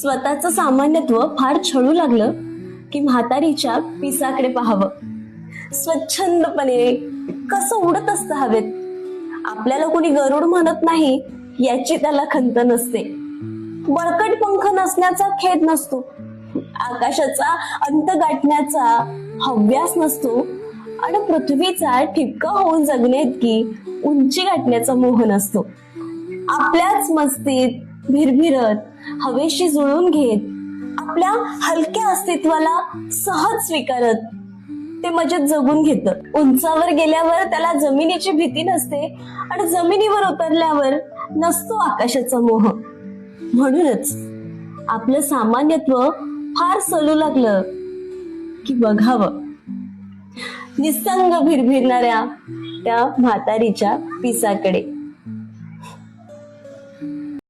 स्वतःचं सामान्यत्व फार छळू लागलं की म्हातारीच्या पिसाकडे पाहावं. स्वच्छंदपणे कसं उडत असतं हवेत. आपल्याला कोणी गरुड म्हणत नाही याची त्याला खंत नसते. बळकट पंख नसण्याचा खेद नसतो. आकाशाचा अंत गाठण्याचा हव्यास नसतो आणि पृथ्वीचा ठिपका होऊन जगण्याइतकी उंची गाठण्याचा मोह नसतो. आपल्याच मस्तीत भिरभिरत हवेशी जुळून घेत आपल्या हलक्या अस्तित्वाला सहज स्वीकारत ते मजेत जगून घेतं. उंचावर गेल्यावर त्याला जमिनीची भीती नसते आणि जमिनीवर उतरल्यावर नसतो आकाशाचा मोह. म्हणूनच आपलं सामान्यत्व फार सलू लागलं की बघावं निसंग भिरभिरणाऱ्या त्या म्हातारीच्या पिसाकडे.